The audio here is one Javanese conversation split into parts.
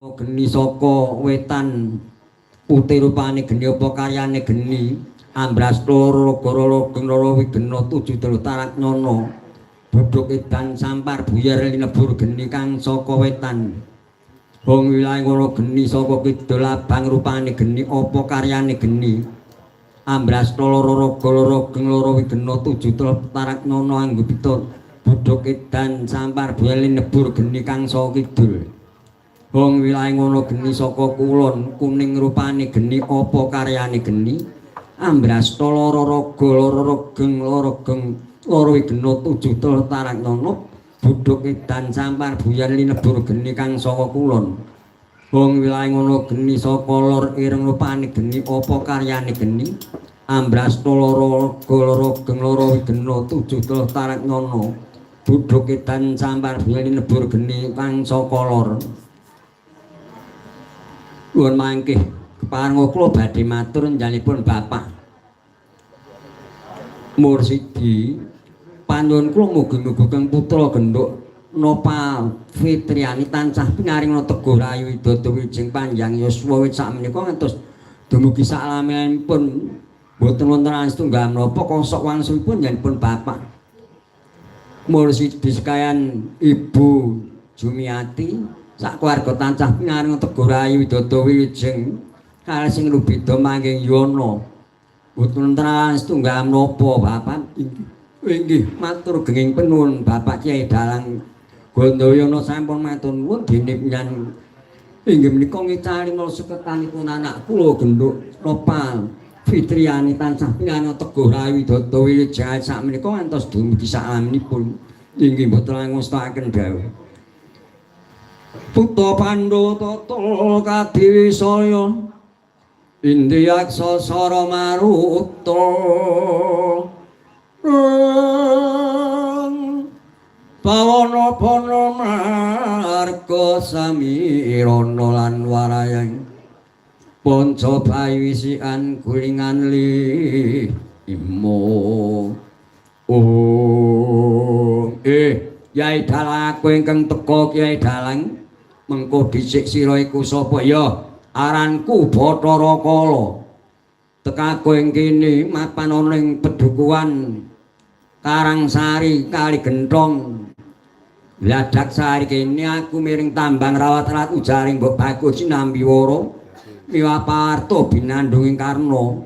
Geni saka wetan putih rupane geni apa karyane geni ambras loro goro loro wigena tujuh telu tarak nyono bodhok edan sampar buyar linebur geni kang saka wetan wong wilayah ngono geni saka kidul abang rupane geni apa karyane geni ambras loro goro loro wigena tujuh telu tarak nyono anggupita bodhok edan sampar buyar linebur geni kang saka kidul wong wilayah ngono geni saka kulon kuning rupane geni apa karyane geni ambras loro raga loro geng loro wigena tujuh telu tarak nono bodhok edan sampar buyar linebur geni kang saka kulon wong wilayah ngono geni saka lor ireng rupane geni apa karyane geni ambras loro geng loro wigena tujuh telu tarak nono bodhok edan sampar buyar linebur geni kang saka lor. Nuwun mangke keparenga kula badhe matur njalipun Bapak Mursidi panjenengan kula mugi-mugi kang putra genduk Nova Fitriani tansah pinaringa teguh rayu widodо wijing panjang yuswa wit sakmenika ngantos dumugi saklamipun boten wonten setunggal menapa kosok wangsulipun njalipun Bapak Mursidi sekayan Ibu Jumiati sak keluarga tansah pinaringa teguh rayu widodо wijing kalih sing rubeda mangking yono boten wonten setunggal menapa Bapak inggih matur genging penuhun Bapak Kyai Dalang Gondoyono sampun matur nuwun dene panjenengan inggih menika ngicaling suketanipun anak kula genduk Nopal Fitriani tansah pinaringa teguh rayu widodо wijing sakmenika ngantos dumugi saklamipun inggih boten ngustakaken dawuh Putra Pandhawa tata kadiwisaya Indiyaksa sara maruta Pawana marga samirana lan warayang Panca baywisikan gulingan limo Kyai Dalang kowe ingkang teka Kyai Dalang mengko dhisik sira iku sapa ya aranku Bathara Kala teka kowe kene mapan ana ing Pedukuhan Karangsari Kali Genthong Bladak sari kene aku miring tambang rawat-rawat ujaring Mbok Bagus sinambi wara miwa Parto binandhunging Karna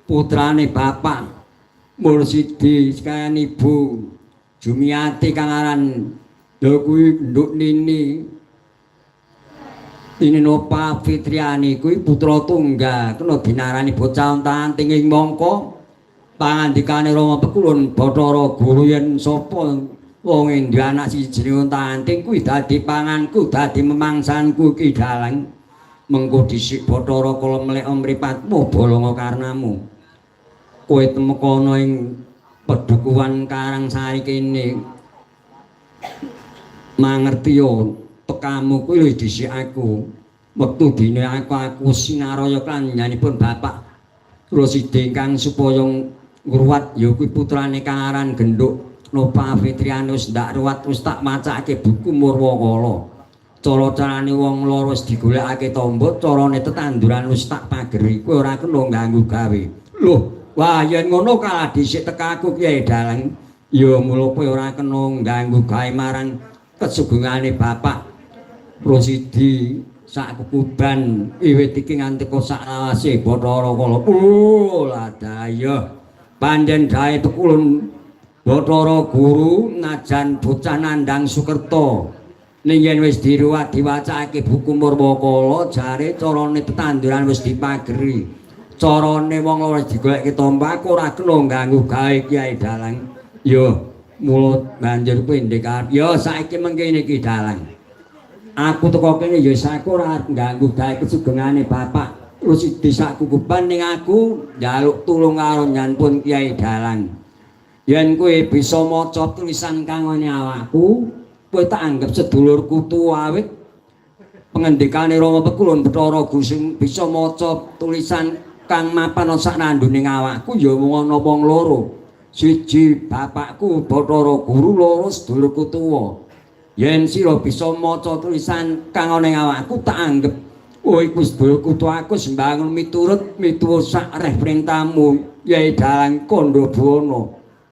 putrane Bapak Mursidi sekayan Ibu Jumiati kang aran lho kuwi nduk Nini Ini Nova Fitriani kuwi putra tunggal kena dinarani bocah onta-anting ing mangka pangandikane Rama Pekulun Bathara Guru yen sapa wong duwe anak siji jenenge onta-anting kuwi dadi panganku dadi memangsanku Ki Dalang mengko dhisik Bathara Kala mlek mripatmu bolonga karnamu kowe temekono ing Pedukuhan Karangsari kene mangerti yo tekamu kuwi lho dhisik aku wektu dene aku sinaraya klanjenganipun Bapak Rusidi ingkang supaya ngruwat ya kuwi putrane kang aran genduk Nova Fitriani wis ndak ruwat wis tak macake buku Murwakala cara-carane wong lara wis digolekake tombo carane tetanduran wis tak pageri kowe ora kena ganggu gawe lho wah yen ngono kalah dhisik tekaku Kyai Dalang ya mula kowe ora kena ganggu gawe marang kesugungane Bapak Rusidi sak kekuban wiwit iki nganti kok sak lawase Bathara Kala ladaya panjen dae tekulun Bathara Guru najan bocah nandhang Sukerta ning yen wis diruwat diwacake buku Murwakala jare carane tetanduran wis dipageri carane wong ora digoleki tombak ora kena ganggu gawe Kyai Dalang yo mulut banjur kuwi ndek yo saiki mengkene Ki Dalang aku teko kene ya saku ora ganggu gawe kesugengane Bapak Rusidi sak kukuban ning aku njaluk tulung karo nyanpun Kyai Dalang yen kowe bisa maca tulisan kang ana awakku kowe tak anggap sedulurku tuwa awit pengendikane Rama Pekulun Bathara Gusing bisa maca tulisan kang mapan sak nandhuning awakku ya mung ana wong loro siji bapakku Bathara Guru loro sedulurku tuwa yen sira bisa maca tulisan kang ana ing awakku tak anggep oh iku sedaya kudu aku sembangun miturut sak reh perintahmu Yai Dalang Kandha Buwana